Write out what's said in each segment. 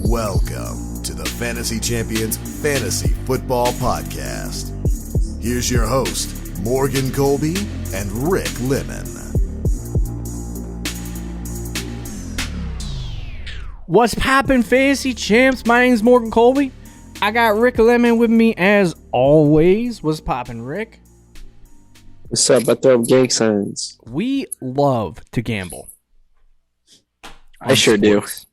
Welcome to the Fantasy Champions Fantasy Football Podcast. Here's your host, Morgan Colby and Rick Lemon. What's poppin', Fantasy Champs? My name's Morgan Colby. I got Rick Lemon with me as always. What's poppin', Rick? What's up? I throw up gang signs. We love to gamble. I sure sports.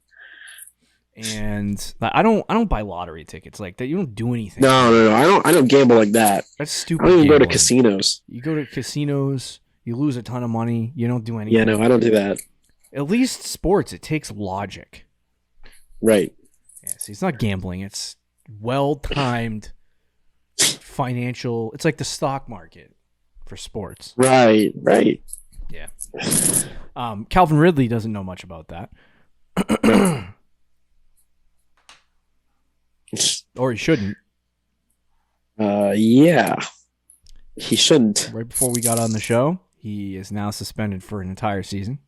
And I don't buy lottery tickets like that. You don't do anything. No. I don't gamble like that. That's stupid. I don't even gambling. go to casinos. You go to casinos, you lose a ton of money. You don't do anything. Yeah, no, I don't do that. At least sports, it takes logic. Right. Yeah, see, it's not gambling. It's well-timed financial. It's like the stock market for sports. Right. Yeah. Calvin Ridley doesn't know much about that. Or he shouldn't. Yeah. He shouldn't. Right before we got on the show, he is now suspended for an entire season.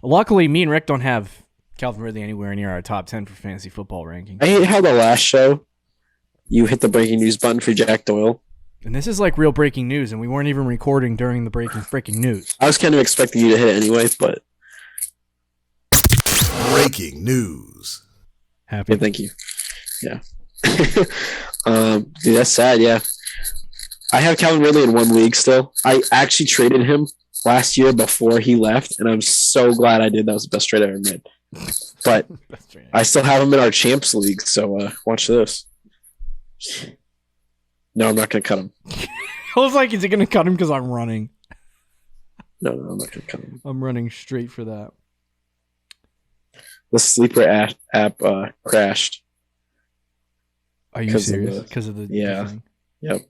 Luckily, me and Rick don't have Calvin Ridley anywhere near our top 10 for fantasy football rankings. I hate how the last show, you hit the breaking news button for Jack Doyle. And this is like real breaking news, and we weren't even recording during the breaking news. I was kind of expecting you to hit it anyway, but... Breaking news. Happy. Yeah, thank you. Yeah. Dude, that's sad, yeah. I have Calvin Ridley in one league still. I actually traded him last year before he left, and I'm so glad I did. That was the best trade I ever made. But I still have him in our Champs League, so watch this. No, I'm not going to cut him. I was like, is he going to cut him because I'm running? No, I'm not going to cut him. I'm running straight for that. The sleeper app crashed. Are you serious? Because of the yeah. thing? Yep.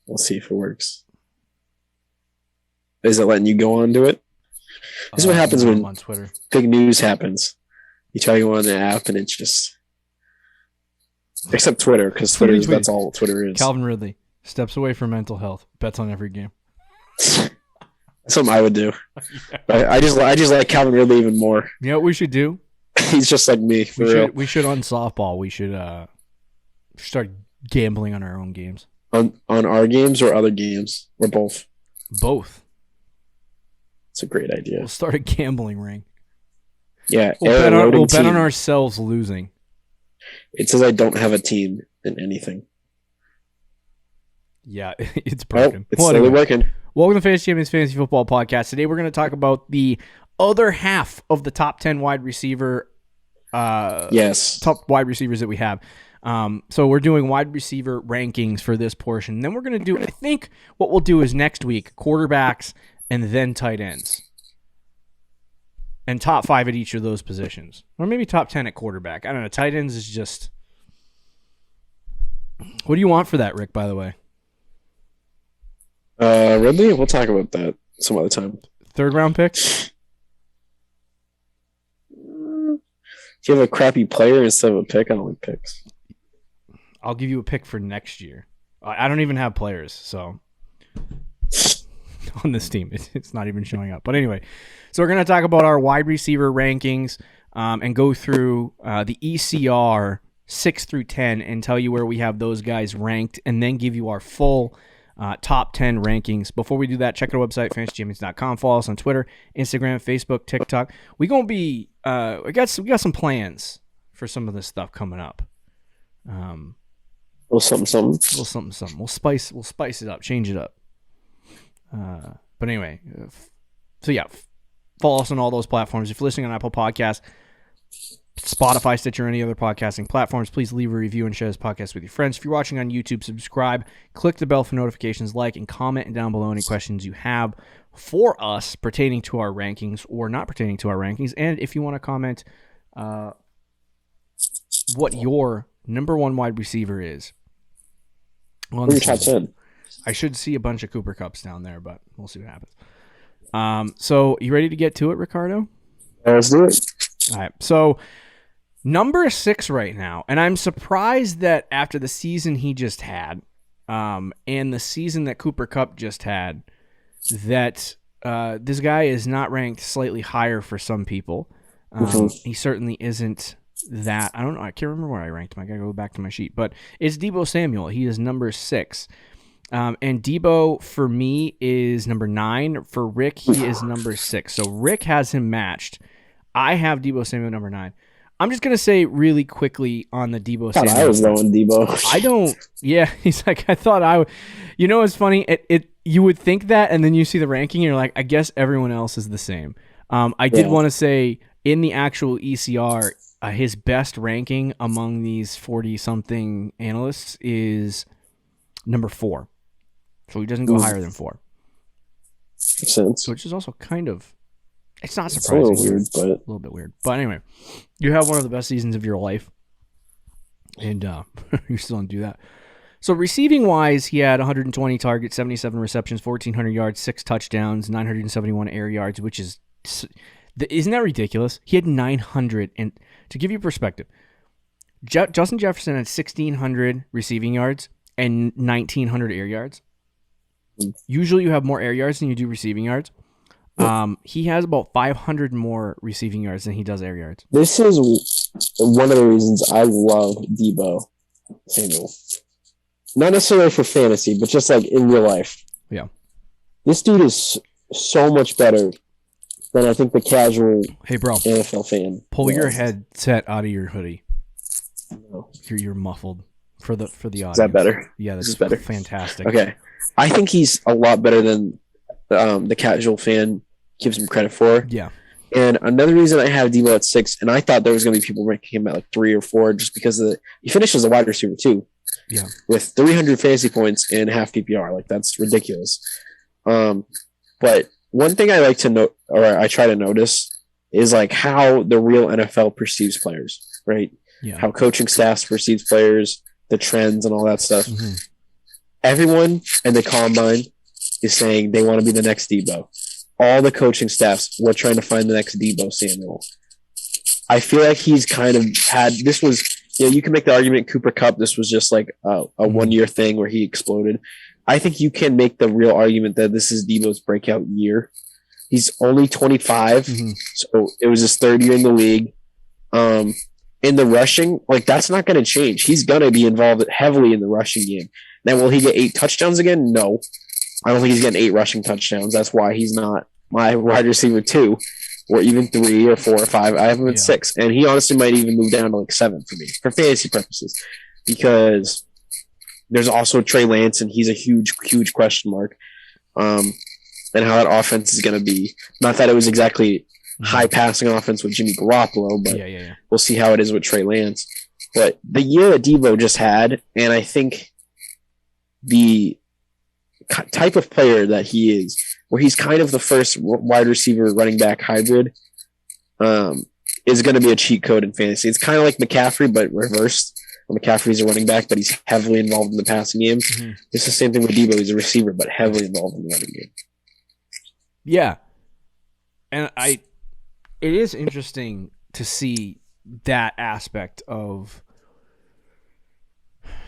We'll see if it works. Is it letting you go on to it? This is what happens when on Twitter. Big news happens. You try to go on the app and it's just... Except Twitter, because that's all Twitter is. Calvin Ridley steps away from mental health. Bets on every game. Something I would do. Yeah. I just like Calvin Ridley even more. You know what we should do? He's just like me. We should on softball. We should start gambling on our own games. On our games or other games? Or both? Both. It's a great idea. We'll start a gambling ring. Yeah. We'll bet on ourselves losing. It says I don't have a team in anything. Yeah, it's broken. It's slowly working. Welcome to Fantasy Champions Fantasy Football Podcast. Today we're going to talk about the other half of the top 10 wide receiver. Top wide receivers that we have. So we're doing wide receiver rankings for this portion. And then we're going to do, I think what we'll do is next week, quarterbacks and then tight ends. And top 5 at each of those positions. Or maybe top 10 at quarterback. I don't know. Tight ends is just... What do you want for that, Rick, by the way? Ridley? We'll talk about that some other time. 3rd round pick? Do you have a crappy player instead of a pick? I don't like picks. I'll give you a pick for next year. I don't even have players, so... on this team. It's not even showing up. But anyway, so we're going to talk about our wide receiver rankings and go through the ECR 6 through 10 and tell you where we have those guys ranked and then give you our full top 10 rankings. Before we do that, check out our website, fantasychampions.com. Follow us on Twitter, Instagram, Facebook, TikTok. We're going to be we got some plans for some of this stuff coming up. Little something. We'll spice it up, change it up. But anyway, so yeah, follow us on all those platforms. If you're listening on Apple Podcasts, Spotify, Stitcher, or any other podcasting platforms, please leave a review and share this podcast with your friends. If you're watching on YouTube, subscribe, click the bell for notifications, like, and comment down below any questions you have for us pertaining to our rankings or not pertaining to our rankings. And if you want to comment what your number 1 wide receiver is. On your top 10. I should see a bunch of Cooper Cups down there, but we'll see what happens. So you ready to get to it, Ricardo? Let's do it. All right. So number 6 right now, and I'm surprised that after the season he just had, and the season that Cooper Kupp just had, that this guy is not ranked slightly higher for some people. He certainly isn't that. I don't know. I can't remember where I ranked him. I got to go back to my sheet. But it's Debo Samuel. He is number 6. And Debo, for me, is number 9. For Rick, he is number 6. So Rick has him matched. I have Debo Samuel number 9. I'm just going to say really quickly on the Debo Samuel. I was going Debo. I don't. Yeah, he's like, I thought I would. You know what's funny? You would think that, and then you see the ranking, and you're like, I guess everyone else is the same. I did want to say, in the actual ECR, his best ranking among these 40-something analysts is number 4. So he doesn't go higher than 4. Makes sense. Which is also kind of, it's not surprising. It's a little weird, but a little bit weird. But anyway, you have one of the best seasons of your life, and you still don't do that. So receiving wise, he had 120 targets, 77 receptions, 1,400 yards, 6 touchdowns, 971 air yards, which is, isn't that ridiculous? He had 900, and to give you perspective, Justin Jefferson had 1,600 receiving yards and 1,900 air yards. Usually you have more air yards than you do receiving yards. He has about 500 more receiving yards than he does air yards. This is one of the reasons I love Debo Samuel. Not necessarily for fantasy, but just like in real life. Yeah. This dude is so much better than I think the casual NFL fan. Pull your headset out of your hoodie. No. You're muffled for the audience. Is that better? Yeah, that's better. Fantastic. Okay. I think he's a lot better than the casual fan gives him credit for. Yeah. And another reason I have Debo at 6, and I thought there was going to be people ranking him at like 3 or 4 just because he finished as a wide receiver too. Yeah. With 300 fantasy points and half PPR. Like, that's ridiculous. But one thing I like to note, or I try to notice, is like how the real NFL perceives players, right? Yeah. How coaching staffs perceives players, the trends and all that stuff. Mm-hmm. Everyone in the combine is saying they want to be the next Debo. All the coaching staffs were trying to find the next Debo Samuel. I feel like he's kind of had, this was, you can make the argument Cooper Kupp, this was just like a 1-year thing where he exploded. I think you can make the real argument that this is Debo's breakout year. He's only 25, so it was his 3rd year in the league. In the rushing, like, that's not going to change. He's going to be involved heavily in the rushing game. Now, will he get 8 touchdowns again? No. I don't think he's getting 8 rushing touchdowns. That's why he's not my wide receiver 2, or even 3 or 4 or 5. I have him at 6. And he honestly might even move down to like 7 for me, for fantasy purposes. Because there's also Trey Lance, and he's a huge, huge question mark. And how that offense is going to be. Not that it was exactly high passing offense with Jimmy Garoppolo, but we'll see how it is with Trey Lance. But the year that Debo just had, and I think the type of player that he is, where he's kind of the first wide receiver running back hybrid, is going to be a cheat code in fantasy. It's kind of like McCaffrey, but reversed. McCaffrey's a running back, but he's heavily involved in the passing game. Mm-hmm. It's the same thing with Debo. He's a receiver, but heavily involved in the running game. Yeah. And it is interesting to see that aspect of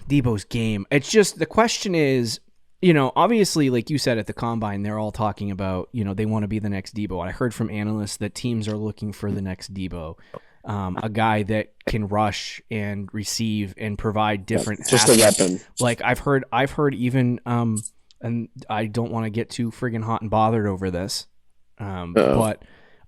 Debo's game. It's just, the question is, obviously, like you said at the Combine, they're all talking about, they want to be the next Debo. I heard from analysts that teams are looking for the next Debo, a guy that can rush and receive and provide different just aspects. A weapon. Like I've heard even, and I don't want to get too friggin' hot and bothered over this, but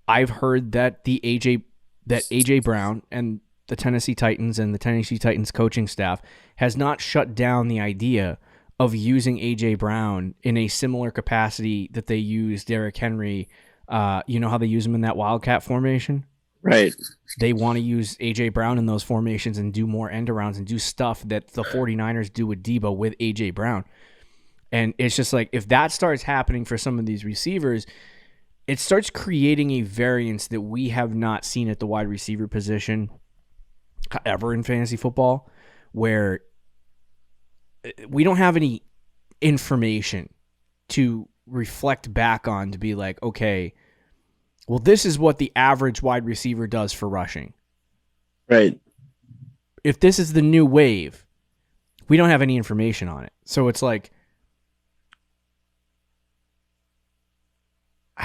I've heard that AJ Brown and the Tennessee Titans and the Tennessee Titans coaching staff has not shut down the idea of using AJ Brown in a similar capacity that they use Derrick Henry. You know how they use him in that Wildcat formation? Right. They want to use AJ Brown in those formations and do more end arounds and do stuff that the 49ers do with Debo with AJ Brown. And it's just like, if that starts happening for some of these receivers, it starts creating a variance that we have not seen at the wide receiver position ever in fantasy football, where we don't have any information to reflect back on to be like, okay, well, this is what the average wide receiver does for rushing. Right. If this is the new wave, we don't have any information on it. So it's like,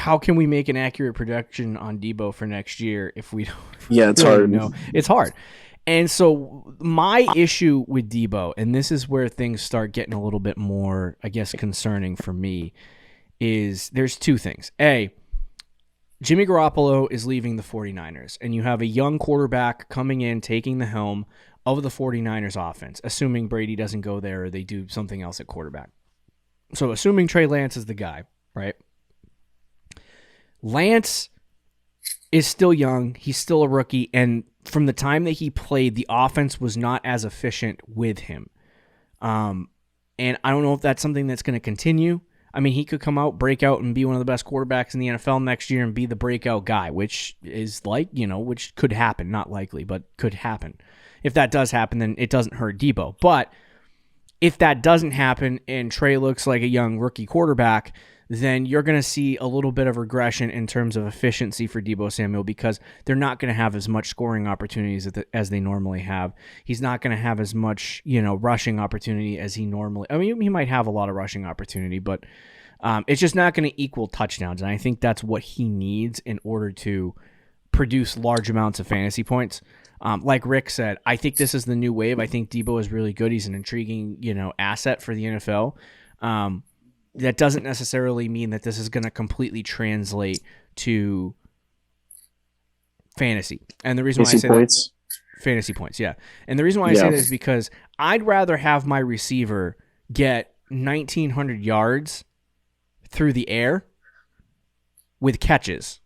how can we make an accurate prediction on Debo for next year if we don't? Yeah, it's hard. No, it's hard. And so my issue with Debo, and this is where things start getting a little bit more, I guess, concerning for me, is there's two things. A, Jimmy Garoppolo is leaving the 49ers, and you have a young quarterback coming in, taking the helm of the 49ers offense, assuming Brady doesn't go there or they do something else at quarterback. So assuming Trey Lance is the guy, right? Lance is still young. He's still a rookie, and from the time that he played, the offense was not as efficient with him. And I don't know if that's something that's going to continue. I mean, he could come out, break out, and be one of the best quarterbacks in the NFL next year and be the breakout guy, which is which could happen. Not likely, but could happen. If that does happen, then it doesn't hurt Debo. But if that doesn't happen and Trey looks like a young rookie quarterback, then you're going to see a little bit of regression in terms of efficiency for Debo Samuel because they're not going to have as much scoring opportunities as they normally have. He's not going to have as much, rushing opportunity as he normally. I mean, he might have a lot of rushing opportunity, but it's just not going to equal touchdowns. And I think that's what he needs in order to produce large amounts of fantasy points. Like Rick said, I think this is the new wave. I think Debo is really good. He's an intriguing, asset for the NFL. That doesn't necessarily mean that this is going to completely translate to fantasy. And the reason why I say points. Fantasy points, yeah. And the reason why I say that is because I'd rather have my receiver get 1,900 yards through the air with catches.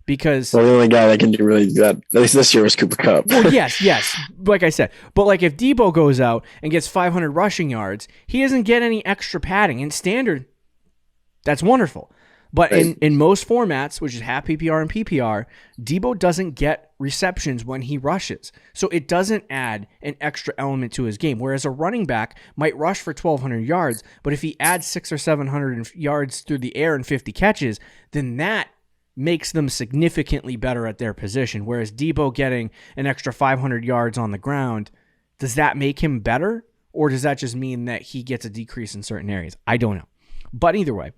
Because the only guy that can do really that, at least this year, was Cooper Kupp. Well, yes, like I said. But like if Debo goes out and gets 500 rushing yards, he doesn't get any extra padding. In standard, that's wonderful. But right. in most formats, which is half PPR and PPR, Debo doesn't get receptions when he rushes. So it doesn't add an extra element to his game. Whereas a running back might rush for 1,200 yards, but if he adds 600 or 700 yards through the air and 50 catches, then that makes them significantly better at their position. Whereas Debo getting an extra 500 yards on the ground, does that make him better? Or does that just mean that he gets a decrease in certain areas? I don't know. But either way,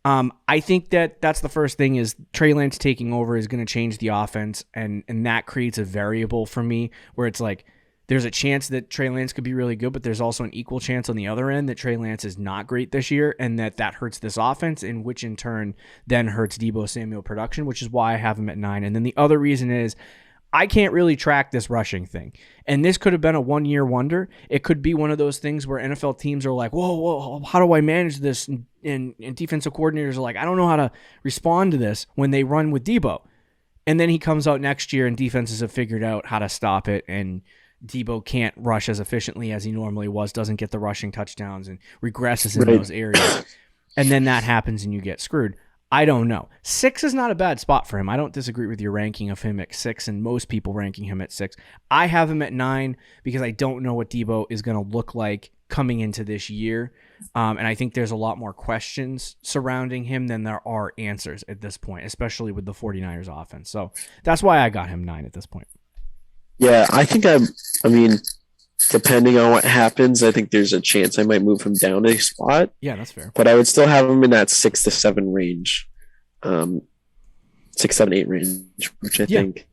I think that's the first thing is Trey Lance taking over is going to change the offense, and that creates a variable for me where it's like there's a chance that Trey Lance could be really good, but there's also an equal chance on the other end that Trey Lance is not great this year and that hurts this offense, and which in turn then hurts Debo Samuel production, which is why I have him at 9. And then the other reason is I can't really track this rushing thing. And this could have been a one-year wonder. It could be one of those things where NFL teams are like, whoa, how do I manage this? And defensive coordinators are like, I don't know how to respond to this when they run with Debo. And then he comes out next year and defenses have figured out how to stop it, and Debo can't rush as efficiently as he normally was, doesn't get the rushing touchdowns, and regresses in those areas. And then that happens and you get screwed. I don't know. 6 is not a bad spot for him. I don't disagree with your ranking of him at 6 and most people ranking him at 6. I have him at 9 because I don't know what Debo is going to look like coming into this year. And I think there's a lot more questions surrounding him than there are answers at this point, especially with the 49ers offense. So that's why I got him 9 at this point. Yeah, I think I mean, depending on what happens, I think there's a chance I might move him down a spot. Yeah, that's fair. But I would still have him in that 6 to 7 range, 6, 7, 8 range, which I think.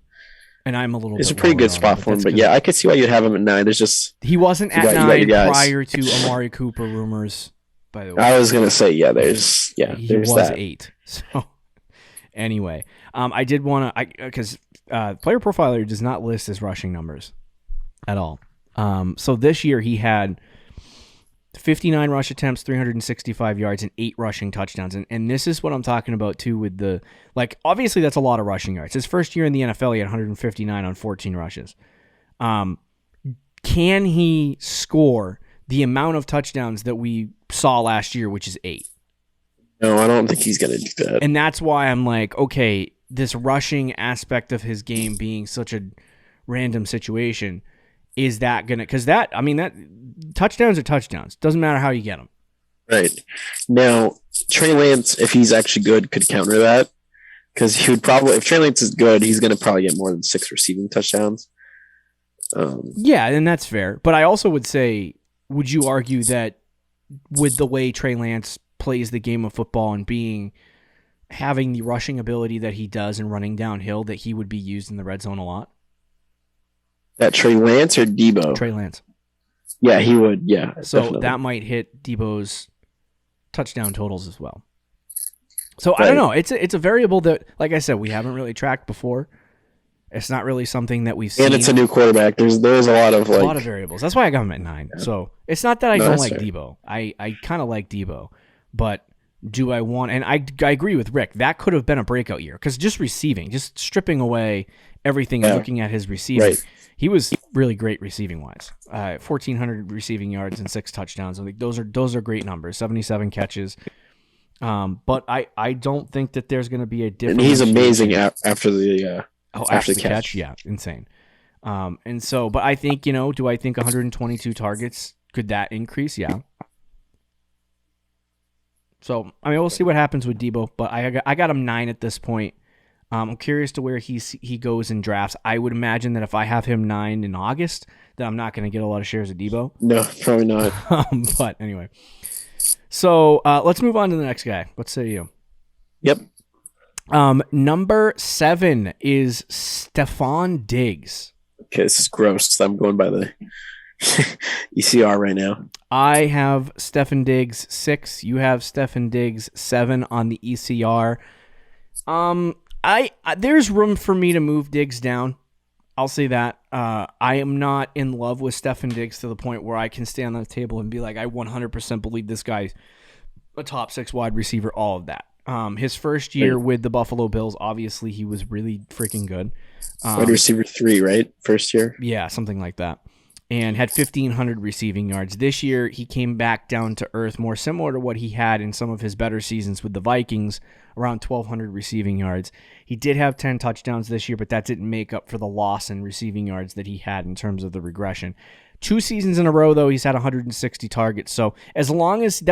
And I'm a little. It's a pretty good spot for him. But yeah, I could see why you'd have him at 9. It's just he wasn't at 9 prior to Amari Cooper rumors. By the way, I was gonna say there's he there's was that. 8. So anyway, I did want to because Player Profiler does not list his rushing numbers at all. So this year he had 59 rush attempts, 365 yards, and 8 rushing touchdowns. And this is what I'm talking about too with the, obviously that's a lot of rushing yards. His first year in the NFL, he had 159 on 14 rushes. Can he score the amount of touchdowns that we saw last year, which is 8? No, I don't think he's going to do that. And that's why I'm like, okay, this rushing aspect of his game being such a random situation, is that going to, because that touchdowns are touchdowns. Doesn't matter how you get them. Right. Now, Trey Lance, if he's actually good, could counter that. Because he would probably, if Trey Lance is good, he's going to probably get more than 6 receiving touchdowns. Yeah, and that's fair. But I also would say, would you argue that with the way Trey Lance plays the game of football and being having the rushing ability that he does and running downhill, that he would be used in the red zone a lot? That Trey Lance or Debo? Trey Lance. Yeah, he would. Yeah. So definitely. that might hit Debo's touchdown totals as well. So I don't know. It's a variable that, like I said, we haven't really tracked before. It's not really something that we've seen. And it's a new quarterback. There's a lot of variables. That's why I got him at 9. Yeah. So it's not that I don't like Debo. I kind of like Debo, but do I want? And I agree with Rick. That could have been a breakout year because just receiving, just stripping away everything and looking at his receiving, he was really great receiving wise. 1,400 receiving yards and 6 touchdowns. I think those are great numbers. 77 catches. But I don't think that there's going to be a difference. And he's amazing after the after the catch. Yeah, insane. And so, but I think, do I think 122 targets, could that increase? Yeah. So, I mean, we'll see what happens with Debo, but I got him 9 at this point. I'm curious to where he goes in drafts. I would imagine that if I have him 9 in August, that I'm not going to get a lot of shares of Debo. No, probably not. But anyway. So let's move on to the next guy. What say you? Yep. Number 7 is Stefan Diggs. Okay, this is gross. I'm going by the ECR right now. I have Stefan Diggs 6. You have Stefan Diggs 7 on the ECR. There's room for me to move Diggs down. I'll say that. I am not in love with Stefan Diggs to the point where I can stand on the table and be like, I 100% believe this guy's a top 6 wide receiver, all of that. His first year with the Buffalo Bills, obviously he was really freaking good. Wide receiver 3, right? First year? Yeah, something like that. And had 1,500 receiving yards. This year, he came back down to earth, more similar to what he had in some of his better seasons with the Vikings, around 1,200 receiving yards. He did have 10 touchdowns this year, but that didn't make up for the loss in receiving yards that he had in terms of the regression. 2 seasons in a row, though, he's had 160 targets. So as long as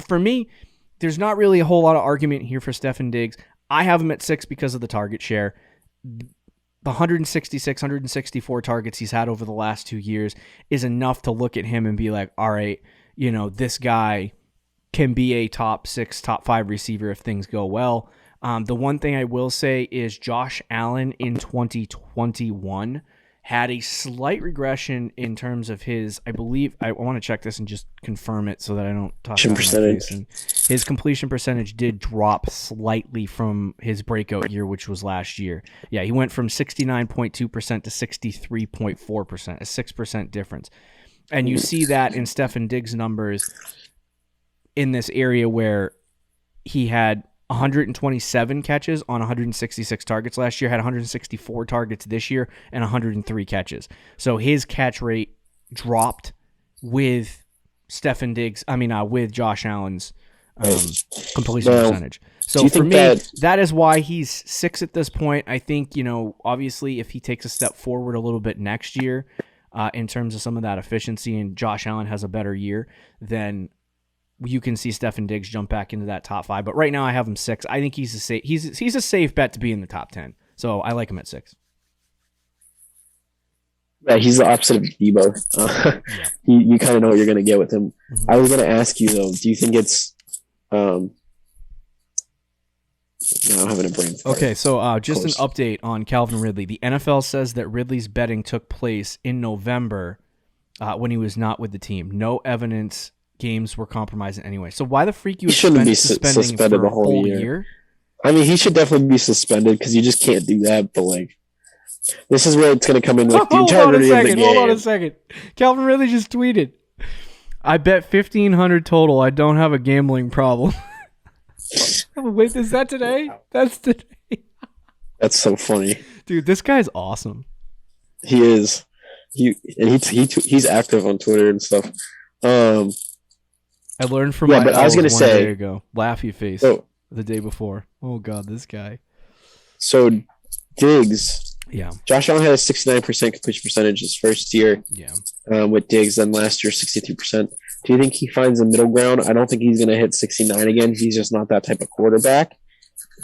for me, there's not really a whole lot of argument here for Stefan Diggs. I have him at 6 because of the target share. The 166, 164 targets he's had over the last 2 years is enough to look at him and be like, all right, this guy can be a top 6, top 5 receiver if things go well. The one thing I will say is Josh Allen in 2021 had a slight regression in terms of his, I believe, I want to check this and just confirm it so that I don't talk about percentage. His completion percentage did drop slightly from his breakout year, which was last year. Yeah, he went from 69.2% to 63.4%, a 6% difference. And you see that in Stefan Diggs' numbers in this area where he had 127 catches on 166 targets last year, had 164 targets this year, and 103 catches. So his catch rate dropped with Stefan Diggs, with Josh Allen's completion percentage. So for me, that is why he's 6 at this point. I think, obviously if he takes a step forward a little bit next year in terms of some of that efficiency and Josh Allen has a better year, then you can see Stefan Diggs jump back into that top 5. But right now I have him 6. I think he's a safe bet to be in the top 10. So I like him at 6. Yeah, he's the opposite of Debo. You kind of know what you're going to get with him. Mm-hmm. I was going to ask you, though, do you think it's... No, I'm having a brain fart. Okay, so just an update on Calvin Ridley. The NFL says that Ridley's betting took place in November when he was not with the team. No evidence games were compromised in any way. So why the freak you shouldn't be suspended for the whole year? I mean, he should definitely be suspended because you just can't do that. But this is where it's going to come in with the integrity of the game. Hold on a second. Calvin Ridley just tweeted, "I bet 1,500 total. I don't have a gambling problem." Wait, is that today? That's today. That's so funny, dude. This guy's awesome. He is. He's active on Twitter and stuff. I learned from but I was going to say, there you go, laughy face the day before. Oh God, this guy. So Diggs, yeah. Josh Allen had a 69% completion percentage his first year. Yeah. With Diggs, then last year 62%. Do you think he finds a middle ground? I don't think he's going to hit 69 again. He's just not that type of quarterback.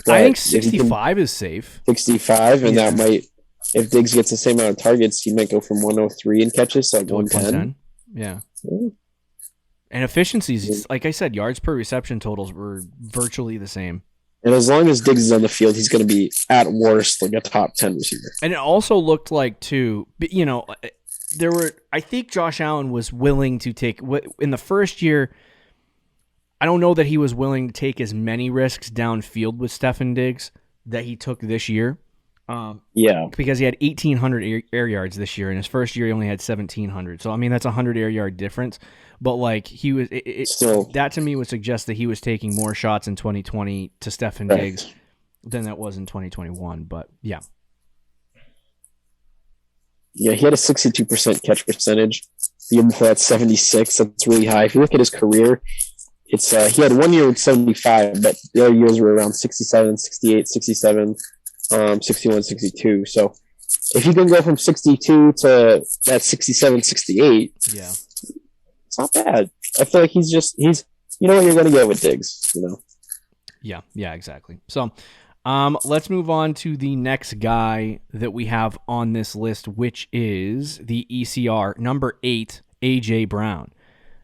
I think 65 is safe. 65, and that might, if Diggs gets the same amount of targets, he might go from 103 in catches to 110. Yeah. And efficiencies, like I said, yards per reception totals were virtually the same. And as long as Diggs is on the field, he's going to be, at worst, like a top 10 receiver. And it also looked like, too, I think Josh Allen was willing to take, in the first year, I don't know that he was willing to take as many risks downfield with Stefan Diggs that he took this year. Because he had 1,800 air yards this year. In his first year, he only had 1,700. So, I mean, that's a 100 air yard difference. But, like, he was that to me would suggest that he was taking more shots in 2020 to Stefan Diggs than that was in 2021. But, yeah. Yeah, he had a 62% catch percentage. The year before that's 76. That's really high. If you look at his career, it's he had 1 year with 75, but the other years were around 67, 68, 67, 61, 62. So if you can go from 62 to that 67, 68, yeah, it's not bad. I feel like he's you know what you're going to get with Diggs, you know? Yeah, exactly. So let's move on to the next guy that we have on this list, which is the ECR, number 8, A.J. Brown.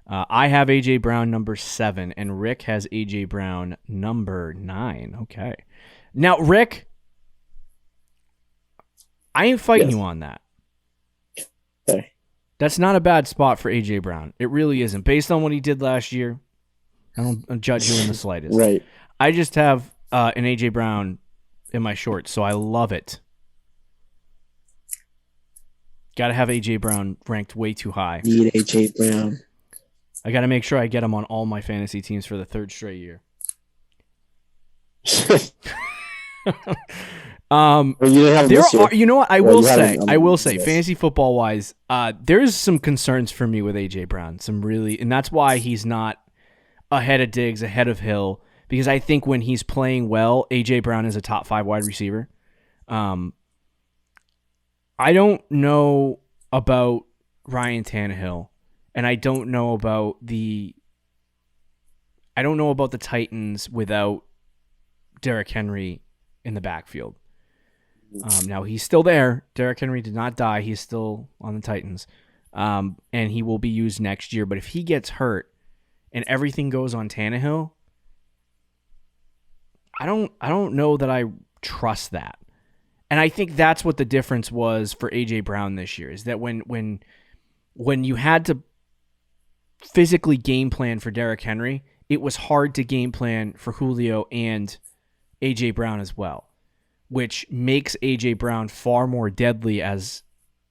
I have A.J. Brown number 7, and Rick has A.J. Brown number 9. Okay. Now, Rick, I ain't fighting you on that. Okay. That's not a bad spot for A.J. Brown. It really isn't. Based on what he did last year, I don't judge you in the slightest. Right. I just have an A.J. Brown in my shorts, so I love it. Got to have A.J. Brown ranked way too high. Need A.J. Brown. I got to make sure I get him on all my fantasy teams for the 3rd straight year. You know what? I will say, fantasy football wise, there's some concerns for me with AJ Brown. And that's why he's not ahead of Diggs, ahead of Hill, because I think when he's playing well, AJ Brown is a top 5 wide receiver. I don't know about Ryan Tannehill, and I don't know about the Titans without Derrick Henry in the backfield. Now he's still there. Derrick Henry did not die. He's still on the Titans. And he will be used next year. But if he gets hurt and everything goes on Tannehill, I don't know that I trust that. And I think that's what the difference was for AJ Brown this year, is that when you had to physically game plan for Derrick Henry, it was hard to game plan for Julio and AJ Brown as well, which makes AJ Brown far more deadly as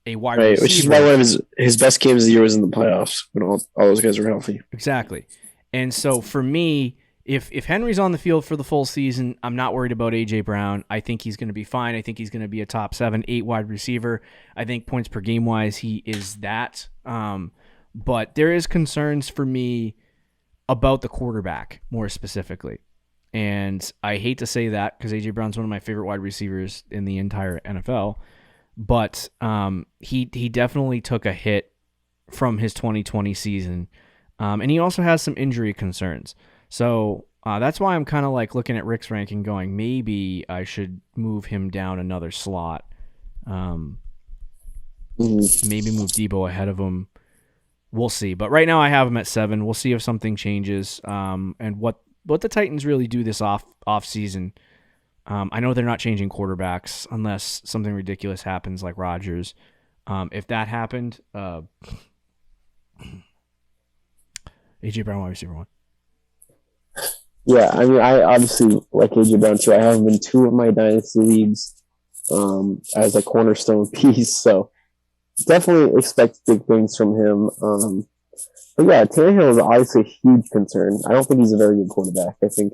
a wide receiver. Which is why one of his best games of the year was in the playoffs when all those guys were healthy. Exactly. And so for me, if Henry's on the field for the full season, I'm not worried about AJ Brown. I think he's going to be fine. I think he's going to be a top 7, 8 wide receiver. I think points per game wise, he is that. But there is concerns for me about the quarterback more specifically. And I hate to say that because A.J. Brown's one of my favorite wide receivers in the entire NFL. But he definitely took a hit from his 2020 season. And he also has some injury concerns. So that's why I'm kind of like looking at Rick's ranking going, maybe I should move him down another slot. Maybe move Debo ahead of him. We'll see. But right now I have him at 7. We'll see if something changes and what the Titans really do this off season. I know they're not changing quarterbacks unless something ridiculous happens like Rodgers. If that happened, A.J. Brown, wide receiver 1. Yeah, I mean, I obviously like A.J. Brown too. I have him in 2 of my dynasty leagues as a cornerstone piece. So definitely expect big things from him. But yeah, Tannehill is obviously a huge concern. I don't think he's a very good quarterback. I think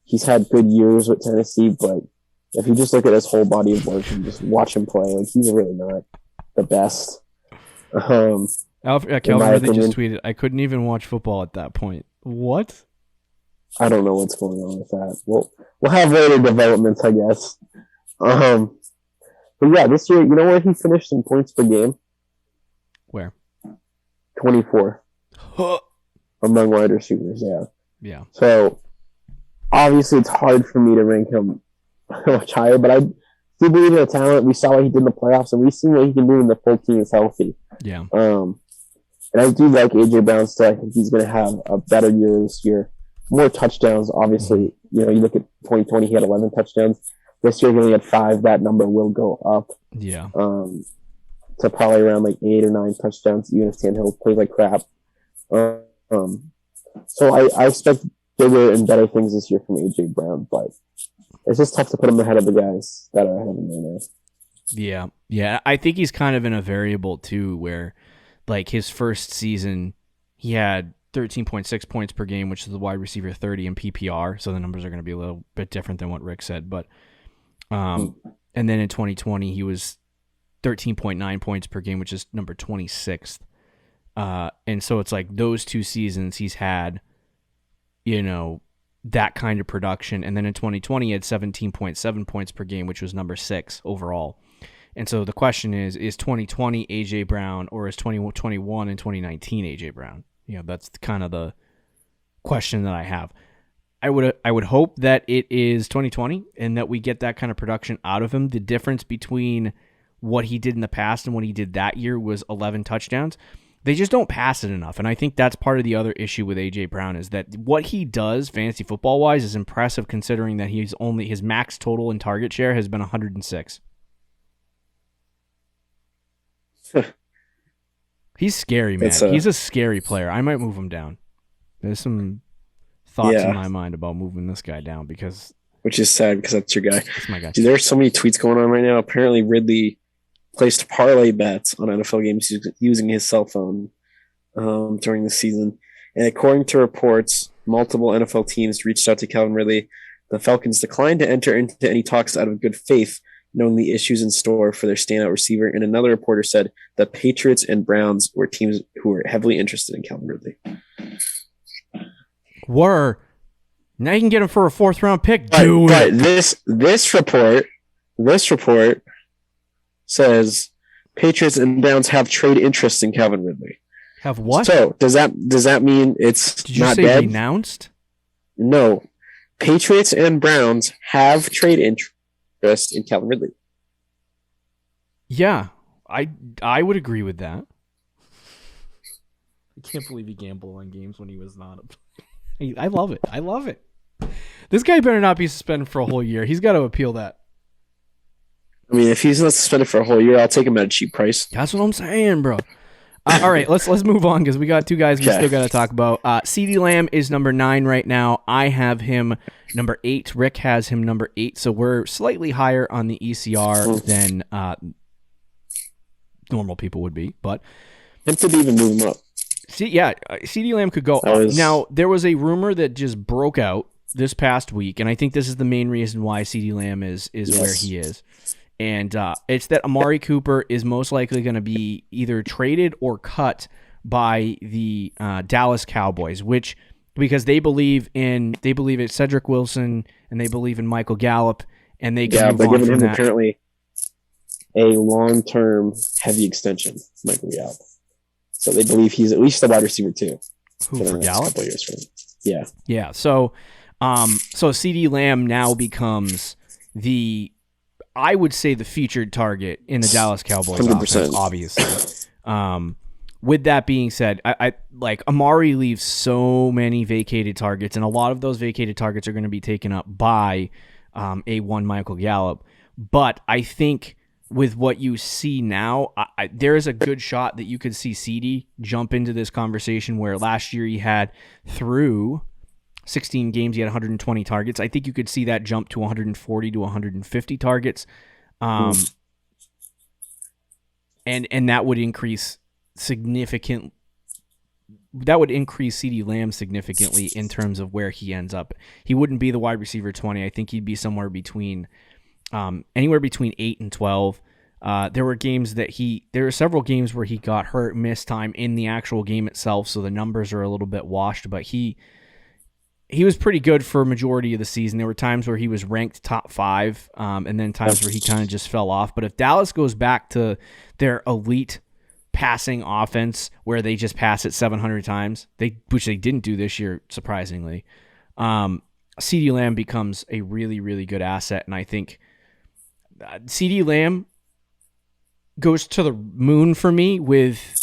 he's had good years with Tennessee, but if you just look at his whole body of work and just watch him play, like he's really not the best. Calvin Ridley just tweeted, "I couldn't even watch football at that point." What? I don't know what's going on with that. We'll have later developments, I guess. But yeah, this year, you know where he finished in points per game? Where? 24. Among wide receivers, yeah. Yeah. So, obviously, it's hard for me to rank him much higher, but I do believe in the talent. We saw what he did in the playoffs, and we've seen what he can do when the full team is healthy. Yeah. And I do like A.J. Brown still. I think he's going to have a better year this year. more touchdowns, obviously. You look at 2020, he had 11 touchdowns. This year he only had 5. That number will go up. Yeah. To probably around like 8 or 9 touchdowns, even if Tannehill plays like crap. So I expect bigger and better things this year from AJ Brown, but it's just tough to put him ahead of the guys that are ahead of him right now. Yeah. I think he's kind of in a variable too, where like his first season, he had 13.6 points per game, which is the wide receiver 30 in PPR. So the numbers are going to be a little bit different than what Rick said. But and then in 2020, he was 13.9 points per game, which is number 26th. And so it's like those 2 seasons he's had, that kind of production. And then in 2020, he had 17.7 points per game, which was number 6 overall. And so the question is 2020 AJ Brown or is 2021 and 2019 AJ Brown? That's kind of the question that I have. I would hope that it is 2020 and that we get that kind of production out of him. The difference between what he did in the past and what he did that year was 11 touchdowns. They just don't pass it enough. And I think that's part of the other issue with AJ Brown is that what he does fantasy football wise is impressive considering that his max total in target share has been 106. He's scary, man. He's a scary player. I might move him down. There's some thoughts in my mind about moving this guy down which is sad because that's your guy. That's my guy. Dude, there's so many tweets going on right now. Apparently, Ridley placed parlay bets on NFL games using his cell phone during the season. And according to reports, multiple NFL teams reached out to Calvin Ridley. The Falcons declined to enter into any talks out of good faith, knowing the issues in store for their standout receiver. And another reporter said the Patriots and Browns were teams who were heavily interested in Calvin Ridley. Now you can get him for a 4th-round pick. But this report says Patriots and Browns have trade interest in Calvin Ridley. Have what? So does that mean it's Did you not say dead? Renounced? No. Patriots and Browns have trade interest in Calvin Ridley. Yeah, I would agree with that. I can't believe he gambled on games when he was not. I love it. This guy better not be suspended for a whole year. He's got to appeal that. I mean, if he's not suspended for a whole year, I'll take him at a cheap price. That's what I'm saying, bro. All right, let's move on because we got 2 guys we still got to talk about. CeeDee Lamb is number 9 right now. I have him number 8. Rick has him number 8, so we're slightly higher on the ECR than normal people would be. But him to even move him up. CeeDee Lamb could go up. Now, there was a rumor that just broke out this past week, and I think this is the main reason why CeeDee Lamb is where he is. And it's that Amari Cooper is most likely going to be either traded or cut by the Dallas Cowboys, because they believe it's Cedric Wilson and they believe in Michael Gallup, and they can move on from that. Apparently a long-term heavy extension, Michael Gallup. So they believe he's at least the wide receiver too. For Gallup? Yeah. Yeah. So CeeDee Lamb now becomes I would say the featured target in the Dallas Cowboys 100%. offense, obviously. With that being said, I like Amari leaves so many vacated targets, and a lot of those vacated targets are going to be taken up by A1 Michael Gallup. But I think with what you see now, there is a good shot that you could see CeeDee jump into this conversation where last year he had through 16 games, he had 120 targets. I think you could see that jump to 140 to 150 targets. And that would increase CeeDee Lamb significantly in terms of where he ends up. He wouldn't be the wide receiver 20. I think he'd be somewhere between anywhere between 8 and 12. There were several games where he got hurt, missed time in the actual game itself, so the numbers are a little bit washed, but he was pretty good for a majority of the season. There were times where he was ranked top 5, and then times where he kind of just fell off. But if Dallas goes back to their elite passing offense where they just pass it 700 times, which they didn't do this year, surprisingly, CeeDee Lamb becomes a really, really good asset. And I think CeeDee Lamb goes to the moon for me with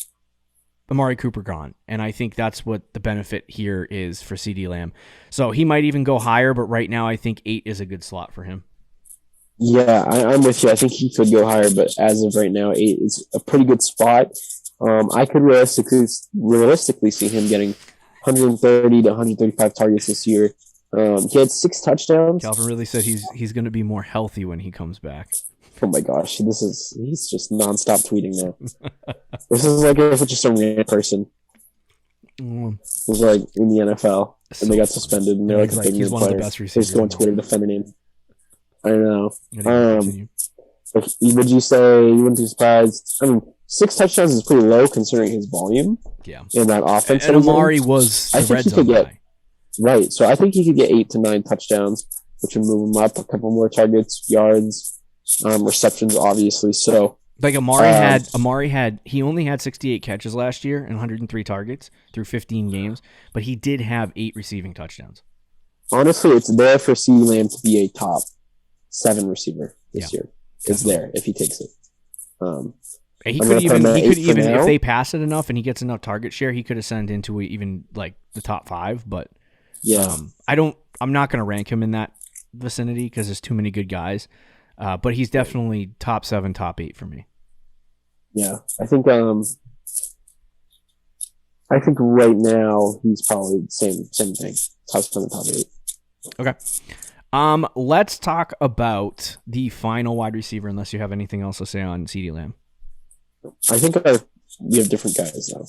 Amari Cooper gone, and I think that's what the benefit here is for CeeDee Lamb. So he might even go higher, but right now I think 8 is a good slot for him. Yeah, I'm with you. I think he could go higher, but as of right now, 8 is a pretty good spot. I could realistically see him getting 130 to 135 targets this year. He had 6 touchdowns. Calvin really said he's going to be more healthy when he comes back. Oh my gosh, he's just nonstop tweeting now. This is like if it's just some random person who's like in the NFL and they got suspended and they're like a big he's one player. of the best receivers. They just go on Twitter to defend their name. I don't know. Continue. Would you say you wouldn't be surprised? I mean, 6 touchdowns is pretty low considering his volume. Yeah. In that offense. And Amari was the red zone guy. Right. So I think he could get 8 to 9 touchdowns, which would move him up a couple more targets, yards, receptions, obviously. So like he only had 68 catches last year and 103 targets through 15 games, but he did have 8 receiving touchdowns. Honestly, it's there for CeeDee Lamb to be a top 7 receiver this year. It's there if he takes it. He could even if they pass it enough and he gets enough target share, he could ascend into even like the top 5. But yeah, I'm not going to rank him in that vicinity because there's too many good guys. But he's definitely top 7, top 8 for me. Yeah, I think right now he's probably the same thing. Top 7, top 8. Okay. Let's talk about the final wide receiver. Unless you have anything else to say on CeeDee Lamb. I think we have different guys now.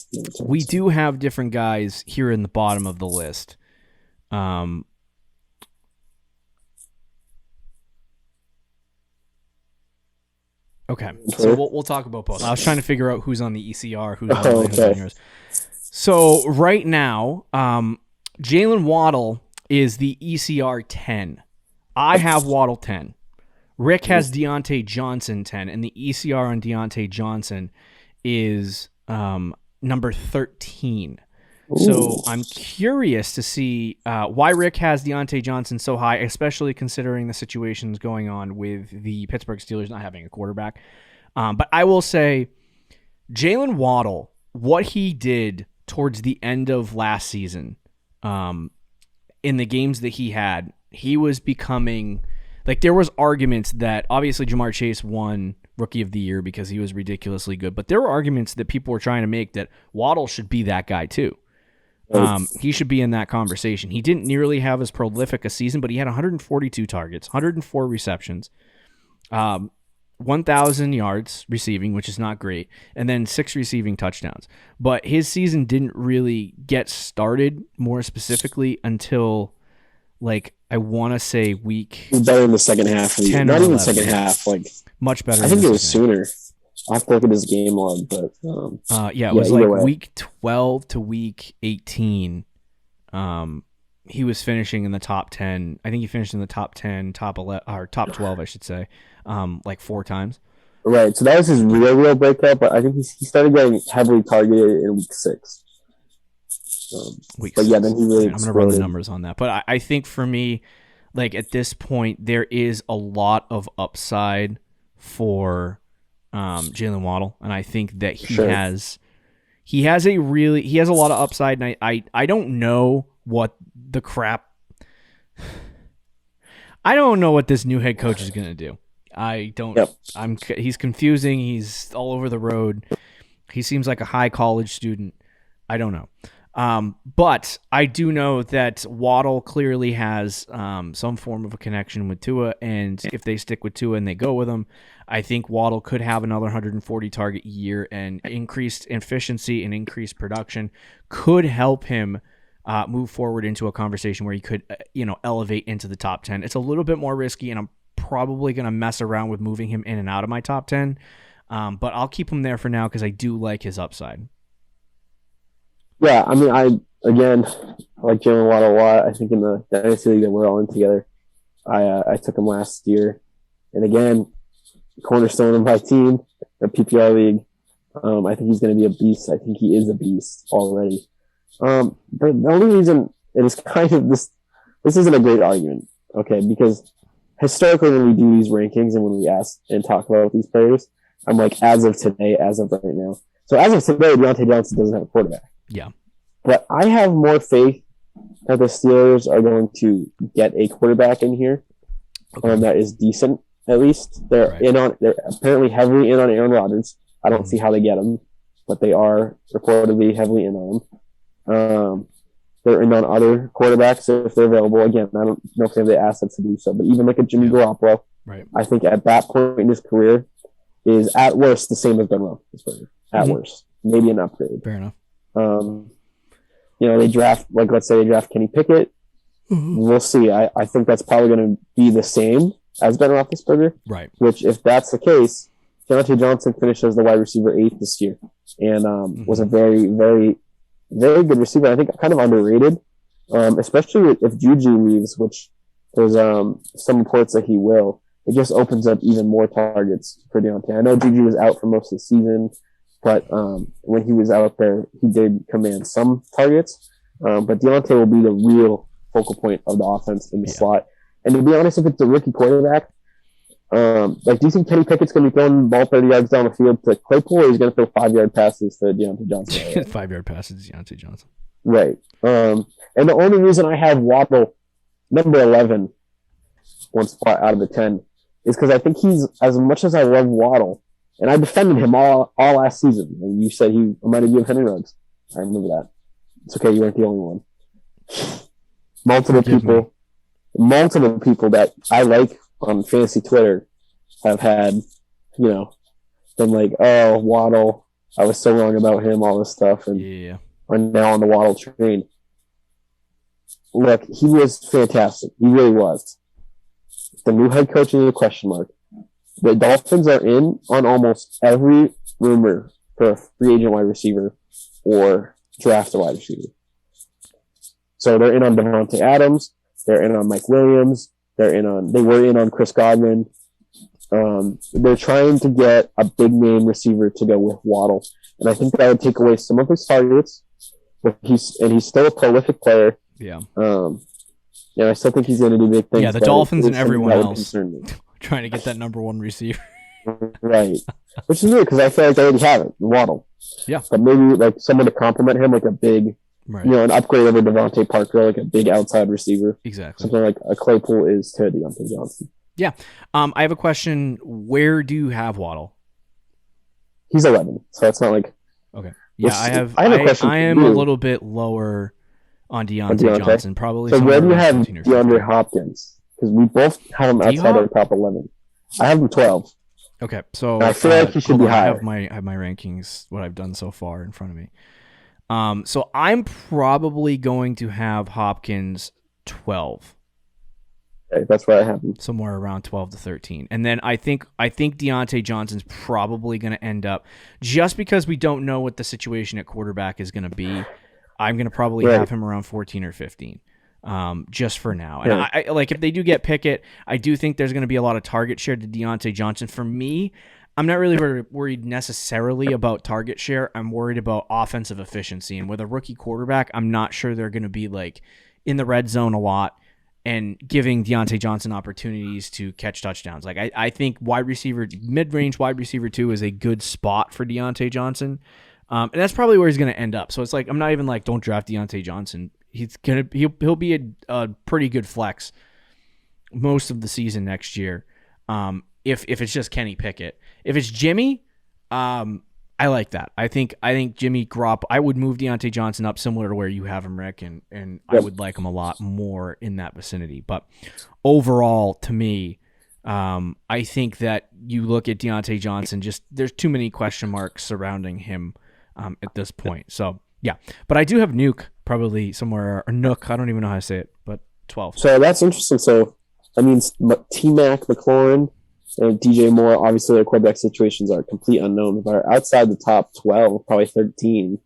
We do have different guys here in the bottom of the list. Okay, so we'll talk about both. I was trying to figure out who's on the ECR, who's on yours. So right now, Jalen Waddle is the ECR 10. I have Waddle 10. Rick has Deontay Johnson 10, and the ECR on Deontay Johnson is number 13. Ooh. So I'm curious to see why Rick has Deontay Johnson so high, especially considering the situations going on with the Pittsburgh Steelers not having a quarterback. But I will say Jalen Waddle, what he did towards the end of last season in the games that he was becoming... Like, there was arguments that obviously Jamar Chase won Rookie of the Year because he was ridiculously good, but there were arguments that people were trying to make that Waddle should be that guy too. He should be in that conversation. He didn't nearly have as prolific a season, but he had 142 targets, 104 receptions, 1,000 yards receiving, which is not great, and then 6 receiving touchdowns. But his season didn't really get started more specifically until, like, I want to say week... better in the second half. Of the year. Not even second half. Like much better. I think it was sooner. I'll have to look at his game log, but... it was like week 12 to week 18. He was finishing in the top 10. I think he finished in the top 10, top 11, or top 12, I should say, like 4 times. Right, so that was his real breakout, but I think he started getting heavily targeted in week 6. But yeah, then he really. I'm going to run the numbers on that, but I think for me, like at this point, there is a lot of upside for Jalen Waddle, and I think that he has a lot of upside, and I don't know what the crap. I don't know what this new head coach is going to do. I don't. Yep. He's confusing. He's all over the road. He seems like a high college student. I don't know. But I do know that Waddle clearly has some form of a connection with Tua, and if they stick with Tua and they go with him, I think Waddle could have another 140 target year, and increased efficiency and increased production could help him move forward into a conversation where he could elevate into the top 10. It's a little bit more risky, and I'm probably going to mess around with moving him in and out of my top 10, but I'll keep him there for now because I do like his upside. Yeah, I mean, I like Jalen Waddle a lot. I think in the dynasty league that we're all in together, I took him last year, and again, cornerstone of my team, the PPR league. I think he's going to be a beast. I think he is a beast already. The only reason it is kind of this isn't a great argument, okay? Because historically, when we do these rankings and when we ask and talk about these players, I'm like, as of today, as of right now, So as of today, Deontay Johnson doesn't have a quarterback. Yeah. But I have more faith that the Steelers are going to get a quarterback in here that is decent, at least. They're apparently heavily in on Aaron Rodgers. I don't see how they get him, but they are reportedly heavily in on him. They're in on other quarterbacks if they're available. Again, I don't know if they have the assets to do so, but even like a Jimmy Garoppolo, I think at that point in his career is at worst the same as Ben Roethlisberger. At worst, maybe an upgrade. Fair enough. They draft, like, let's say they draft Kenny Pickett. We'll see. I think that's probably going to be the same as Ben Roethlisberger. Right. Which, if that's the case, Deontay Johnson finished as the wide receiver 8 this year and was a very, very, very good receiver. I think kind of underrated, especially if Juju leaves, which there's some reports that he will. It just opens up even more targets for Deontay. I know Juju was out for most of the season, but when he was out there, he did command some targets. But Deontay will be the real focal point of the offense in the slot. And to be honest, if it's a rookie quarterback, do you think Kenny Pickett's going to be throwing the ball 30 yards down the field to Claypool, or he's going to throw 5-yard passes to Deontay Johnson? 5-yard passes to Deontay Johnson. Right. And the only reason I have Waddle, number 11, one spot out of the 10, is because I think he's, as much as I love Waddle, and I defended him all last season, and you said he reminded you of Henry Ruggs. I remember that. It's okay, you weren't the only one. Multiple people that I like on fantasy Twitter have had, been like, oh, Waddle, I was so wrong about him, all this stuff, and are now on the Waddle train. Look, he was fantastic. He really was. The new head coach is a question mark. The Dolphins are in on almost every rumor for a free agent wide receiver or draft a wide receiver. So they're in on Devontae Adams. They're in on Mike Williams. They were in on Chris Godwin. They're trying to get a big name receiver to go with Waddle. And I think that would take away some of his targets. But he's still a prolific player. Yeah. I still think he's going to do big things. Yeah, the Dolphins and everyone else trying to get that number one receiver. Right. Which is weird because I feel like they already have it, Waddle. Yeah. But maybe like someone to complement him, like a big, an upgrade over Devontae Parker, like a big outside receiver. Exactly. Something like a Claypool is to Deontay Johnson. Yeah. I have a question. Where do you have Waddle? He's 11, so it's not like... Okay. Yeah, I am a little bit lower on Deontay Johnson, probably. So where do you have DeAndre Hopkins? Because we both have him outside of the top 11. I have him 12. Okay, so I feel like he should be higher. I have my rankings, what I've done so far in front of me. So I'm probably going to have Hopkins 12. Okay, that's where I have him. Somewhere around 12 to 13. And then I think Deontay Johnson's probably going to end up, just because we don't know what the situation at quarterback is going to be, I'm going to probably have him around 14 or 15. Just for now. And I like, if they do get Pickett, I do think there's going to be a lot of target share to Deontay Johnson. For me, I'm not really worried necessarily about target share. I'm worried about offensive efficiency. And with a rookie quarterback, I'm not sure they're going to be like in the red zone a lot and giving Deontay Johnson opportunities to catch touchdowns. Like I think mid-range wide receiver 2 is a good spot for Deontay Johnson. And that's probably where he's going to end up. So it's like, I'm not even like, don't draft Deontay Johnson. He'll be a pretty good flex most of the season next year. If it's just Kenny Pickett. If it's Jimmy, I like that. I think Jimmy Garoppolo, I would move Deontay Johnson up similar to where you have him, Rick, and I would like him a lot more in that vicinity. But overall, to me, I think that you look at Deontay Johnson, just there's too many question marks surrounding him at this point. So yeah, but I do have Nuke probably somewhere, or Nook, I don't even know how to say it, but 12. So that's interesting. So I mean, T-Mac, McLaurin, and DJ Moore, obviously their quarterback situations are complete unknown, but are outside the top 12, probably 13.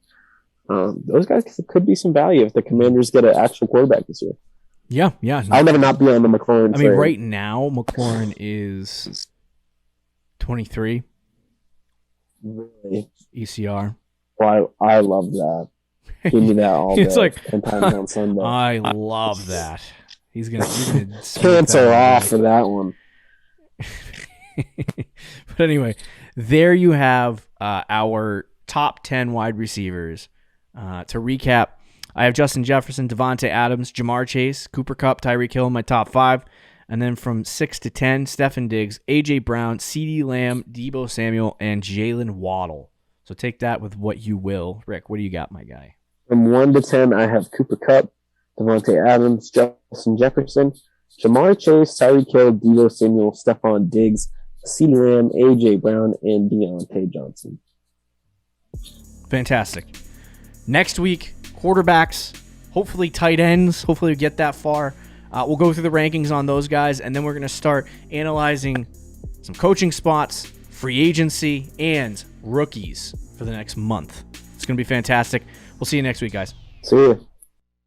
Those guys could be some value if the Commanders get an actual quarterback this year. Yeah. I'll never not be on the McLaurin. I mean, right now, McLaurin is 23. Really? ECR. Well, I love that. Give me that all day. It's like, 10 times on Sunday. I love that. He's gonna cancel off for that one. But anyway, there you have our top 10 wide receivers. To recap, I have Justin Jefferson, Devontae Adams, Jamar Chase, Cooper Kupp, Tyreek Hill in my top 5. And then from 6 to 10, Stefan Diggs, A.J. Brown, CeeDee Lamb, Debo Samuel, and Jalen Waddle. So take that with what you will. Rick, what do you got, my guy? From 1 to 10, I have Cooper Kupp, Devontae Adams, Justin Jefferson, Jamar Chase, Tyreek Hill, Debo Samuel, Stefan Diggs, CeeDee Lamb, A.J. Brown, and Deontay Johnson. Fantastic. Next week, quarterbacks, hopefully tight ends. Hopefully we get that far. We'll go through the rankings on those guys, and then we're going to start analyzing some coaching spots, free agency, and rookies for the next month. It's going to be fantastic. We'll see you next week, guys. See you.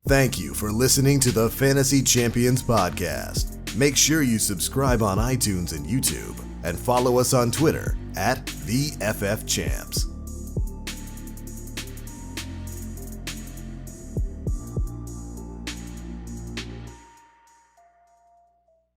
Thank you for listening to the Fantasy Champions Podcast. Make sure you subscribe on iTunes and YouTube, and follow us on Twitter @TheFFChamps.